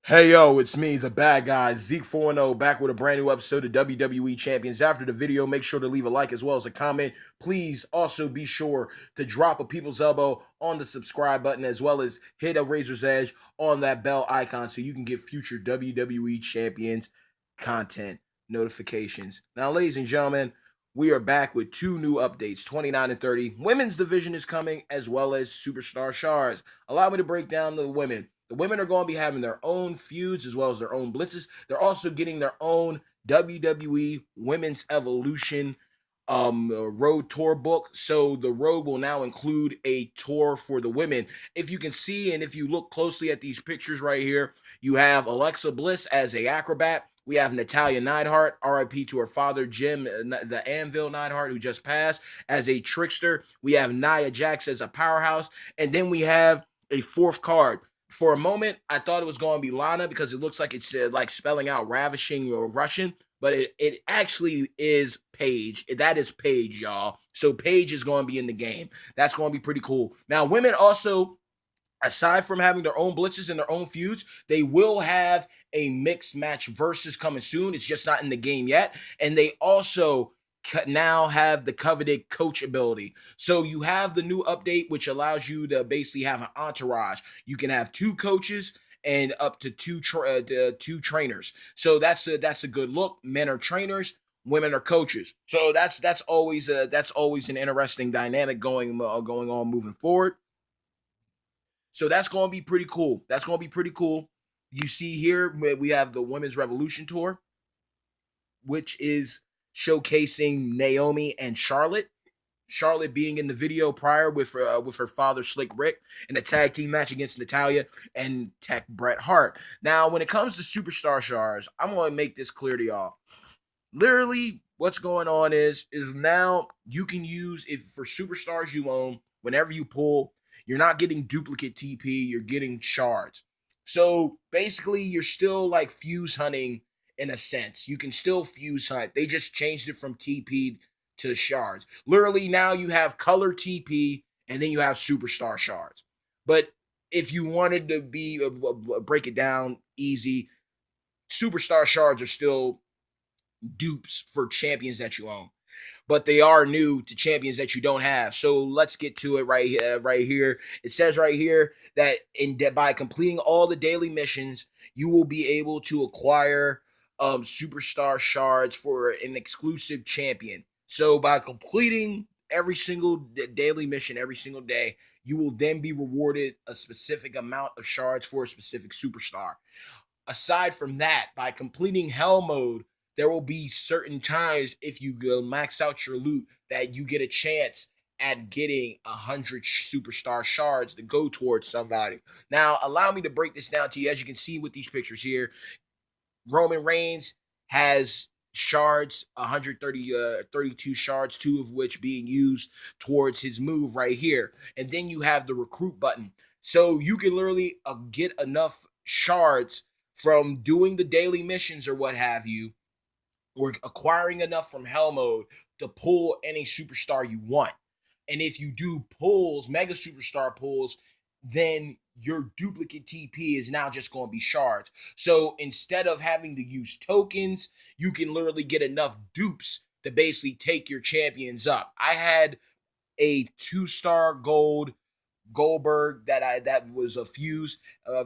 Hey yo, it's me, the bad guy, Zeke 4-0, back with a brand new episode of WWE Champions. After the video, make sure to leave a like as well as a comment. Please also be sure to drop a people's elbow on the subscribe button as well as hit a razor's edge on that bell icon so you can get future WWE Champions content notifications. Now, ladies and gentlemen, we are back with two new updates 29 and 30. Women's division is coming as well as Superstar Shards. Allow me to break down the women. The women are going to be having their own feuds as well as their own blitzes. They're also getting their own WWE Women's Evolution road tour book. So the road will now include a tour for the women. If you can see and if you look closely at these pictures right here, you have Alexa Bliss as a acrobat. We have Natalia Neidhart, RIP to her father, Jim, the Anvil Neidhart, who just passed, as a trickster. We have Nia Jax as a powerhouse. And then we have a fourth card. For a moment, I thought it was going to be Lana because it looks like it's like spelling out ravishing or Russian, but it actually is Paige. That is Paige, y'all. So Paige is going to be in the game. That's going to be pretty cool. Now, women also, aside from having their own blitzes and their own feuds, they will have a mixed match versus coming soon. It's just not in the game yet. And they also now have the coveted coach ability. So you have the new update, which allows you to basically have an entourage. You can have two coaches and up to two trainers. So that's a good look. Men are trainers, women are coaches. So that's always an interesting dynamic going on moving forward. So that's going to be pretty cool. That's going to be pretty cool. You see here, we have the Women's Revolution Tour, which is showcasing Naomi and Charlotte. Charlotte being in the video prior with her father Slick Rick in a tag team match against Natalia and Tech Bret Hart. Now, when it comes to Superstar Shards, I'm going to make this clear to y'all. Literally, what's going on is now you can use, if for superstars you own, whenever you pull, you're not getting duplicate TP, you're getting shards. So basically, you're still like fuse hunting in a sense. You can still fuse hunt. They just changed it from TP to shards. Literally, now you have color TP and then you have superstar shards. But if you wanted to be break it down easy, superstar shards are still dupes for champions that you own, but they are new to champions that you don't have. So let's get to it right here. It says right here that by completing all the daily missions, you will be able to acquire superstar shards for an exclusive champion. So by completing every single daily mission every single day, you will then be rewarded a specific amount of shards for a specific superstar. Aside from that, by completing hell mode, there will be certain times if you go max out your loot that you get a chance at getting 100 superstar shards to go towards somebody. Now, allow me to break this down to you. As you can see with these pictures here, Roman Reigns has shards 32 shards, two of which being used towards his move right here. And then you have the recruit button, so you can literally get enough shards from doing the daily missions or what have you, or acquiring enough from hell mode to pull any superstar you want. And if you do pulls, mega superstar pulls, then your duplicate TP is now just going to be shards. So instead of having to use tokens, you can literally get enough dupes to basically take your champions up. I had a 2-star gold Goldberg that was a fuse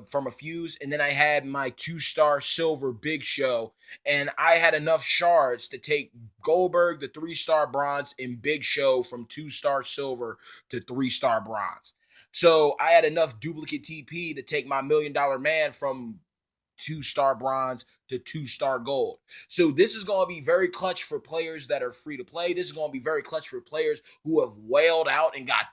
from a fuse, and then I had my 2-star silver Big Show, and I had enough shards to take Goldberg the 3-star bronze and Big Show from 2-star silver to 3-star bronze. So I had enough duplicate TP to take my $1 million man from 2-star bronze to 2-star gold. So this is going to be very clutch for players that are free to play. This is going to be very clutch for players who have wailed out and got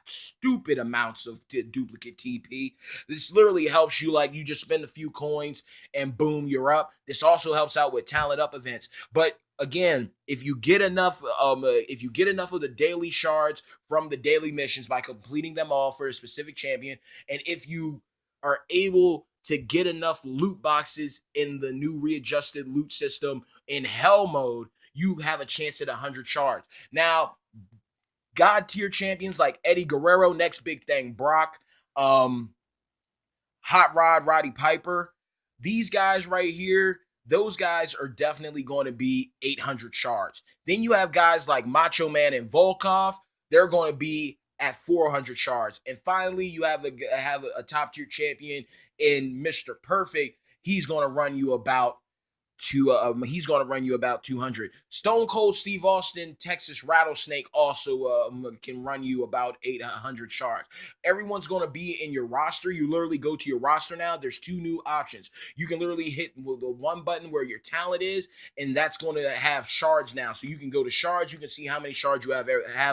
stupid amounts of duplicate TP. This literally helps you, like, you just spend a few coins and boom, you're up. This also helps out with talent up events. But again, if you get enough of the daily shards from the daily missions by completing them all for a specific champion, and if you are able to get enough loot boxes in the new readjusted loot system in hell mode, you have a chance at 100 shards. Now, God tier champions like Eddie Guerrero, next big thing, Brock, um, Hot Rod, Roddy Piper. These guys right here, those guys are definitely going to be 800 shards. Then you have guys like Macho Man and Volkov. They're going to be at 400 shards. And finally, you have a top tier champion in Mr. Perfect. He's going to run you about he's going to run you about 200. Stone Cold Steve Austin, Texas Rattlesnake, also can run you about 800 shards. Everyone's going to be in your roster. You literally go to your roster now. There's two new options. You can literally hit the one button where your talent is, and that's going to have shards now. So you can go to shards. You can see how many shards you have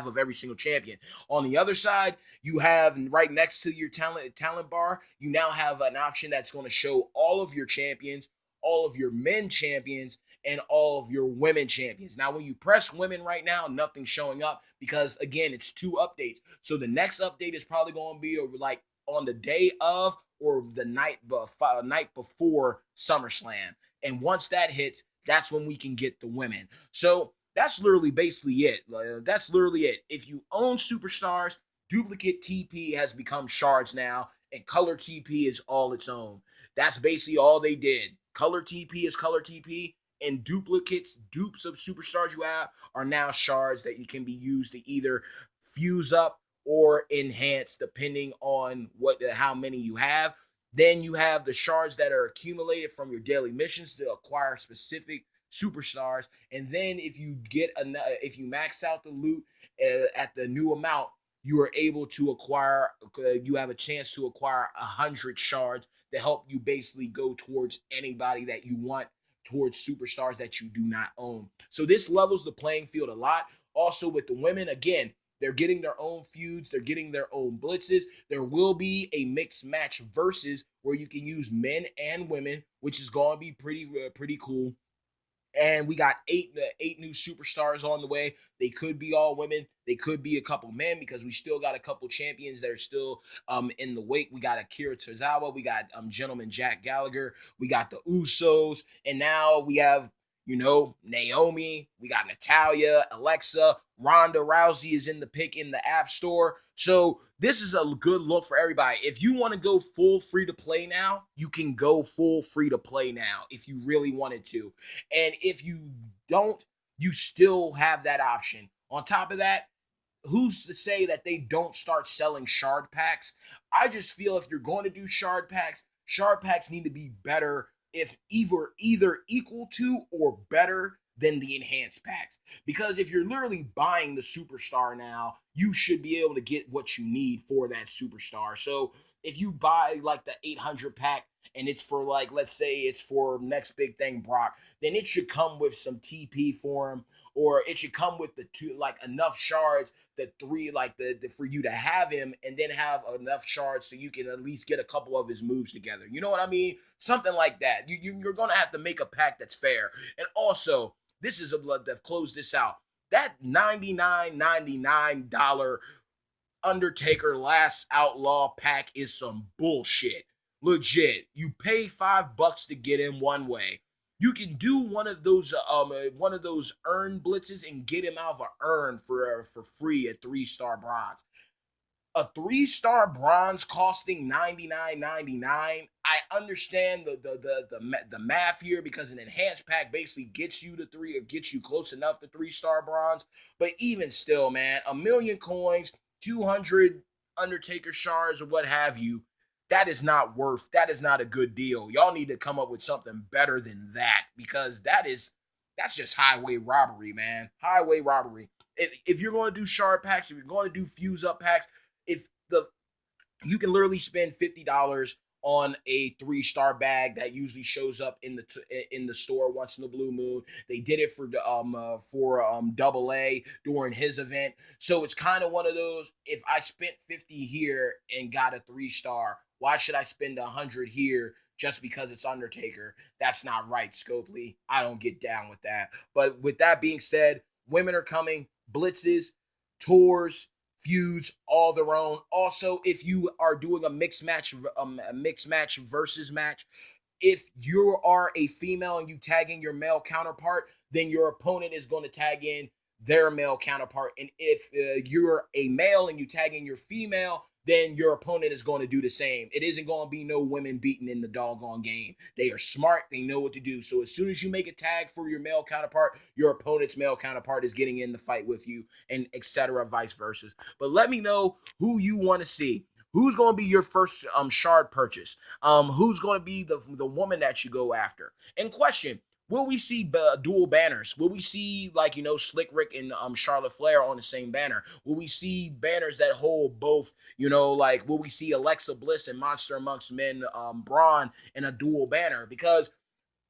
of every single champion. On the other side, you have right next to your talent bar, you now have an option that's going to show all of your champions, all of your men champions, and all of your women champions. Now, when you press women right now, nothing's showing up because, again, it's two updates. So the next update is probably going to be like on the day of or the night before SummerSlam. And once that hits, that's when we can get the women. So that's literally basically it. That's literally it. If you own superstars, duplicate TP has become shards now, and color TP is all its own. That's basically all they did. Color TP is color TP, and dupes of superstars you have are now shards that you can be used to either fuse up or enhance depending on how many you have. Then you have the shards that are accumulated from your daily missions to acquire specific superstars. And then if you max out the loot at the new amount, you are able to acquire. You have a chance to acquire 100 shards to help you basically go towards anybody that you want, towards superstars that you do not own. So this levels the playing field a lot. Also with the women, again, they're getting their own feuds. They're getting their own blitzes. There will be a mixed match versus where you can use men and women, which is going to be pretty cool. And we got eight new superstars on the way. They could be all women. They could be a couple men because we still got a couple champions that are still in the wake. We got Akira Tozawa. We got gentleman Jack Gallagher. We got the Usos. And now we have, Naomi. We got Natalia, Alexa. Ronda Rousey is in the pick in the App Store. So this is a good look for everybody. If you want to go full free to play now, you can go full free to play now if you really wanted to. And if you don't, you still have that option. On top of that, who's to say that they don't start selling shard packs? I just feel if you're going to do shard packs need to be better, if either equal to or better than the enhanced packs. Because if you're literally buying the superstar now, you should be able to get what you need for that superstar. So if you buy like the 800 pack and it's for, like, let's say it's for next big thing Brock, then it should come with some TP for him, or it should come with the two, like, enough shards, the three, like the for you to have him, and then have enough shards so you can at least get a couple of his moves together. You know what I mean? Something like that. You're gonna have to make a pack that's fair. And also, this is a blood that close this out. That $99.99 Undertaker Last Outlaw pack is some bullshit. Legit. You pay $5 to get in one way. You can do one of those earn blitzes and get him out of an urn for free at 3-star bronze. A 3-star bronze costing $99.99. I understand the math here because an enhanced pack basically gets you to three, or gets you close enough to 3-star bronze. But even still, man, 1,000,000 coins, 200 Undertaker shards, or what have you, that is not a good deal. Y'all need to come up with something better than that, because that's just highway robbery, man. Highway robbery. If you're going to do shard packs, if you're going to do fuse up packs, if the you can literally spend $50 on a 3-star bag that usually shows up in the store once in the blue moon. They did it for Double A during his event. So it's kind of one of those, if I spent 50 here and got a 3-star, why should I spend 100 here just because it's Undertaker? That's not right, Scopely. I don't get down with that. But with that being said, women are coming, blitzes, tours, feuds, all their own. Also, if you are doing a mixed match versus match, if you are a female and you tag in your male counterpart, then your opponent is going to tag in their male counterpart. And if you're a male and you tag in your female, then your opponent is going to do the same. It isn't going to be no women beating in the doggone game. They are smart. They know what to do. So as soon as you make a tag for your male counterpart, your opponent's male counterpart is getting in the fight with you, and etc. vice versa. But let me know who you want to see. Who's going to be your first shard purchase? Who's going to be the woman that you go after? And question, will we see dual banners? Will we see, like, Slick Rick and Charlotte Flair on the same banner? Will we see banners that hold both, like, will we see Alexa Bliss and Monster Amongst Men, Braun in a dual banner? Because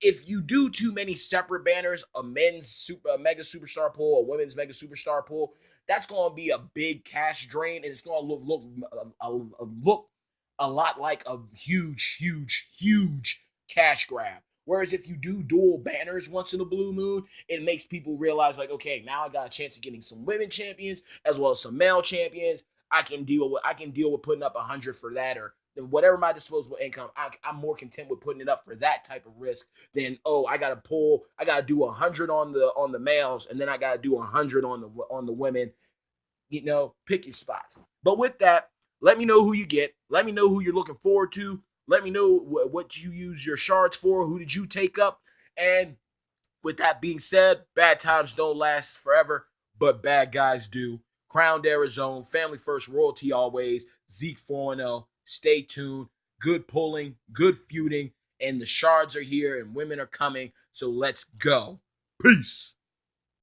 if you do too many separate banners, a men's mega superstar pool, a women's mega superstar pool, that's going to be a big cash drain, and it's going to look a lot like a huge cash grab. Whereas if you do dual banners once in a blue moon, it makes people realize, like, okay, now I got a chance of getting some women champions as well as some male champions. I can deal with putting up 100 for that, or whatever my disposable income. I'm more content with putting it up for that type of risk than, oh, I gotta do 100 on the males, and then I gotta do 100 on the women. Pick your spots. But with that, let me know who you get. Let me know who you're looking forward to. Let me know what you use your shards for. Who did you take up? And with that being said, bad times don't last forever, but bad guys do. Crowned Arizona, family first, royalty always. Zeke 4-0. Stay tuned. Good pulling, good feuding, and the shards are here and women are coming. So let's go. Peace.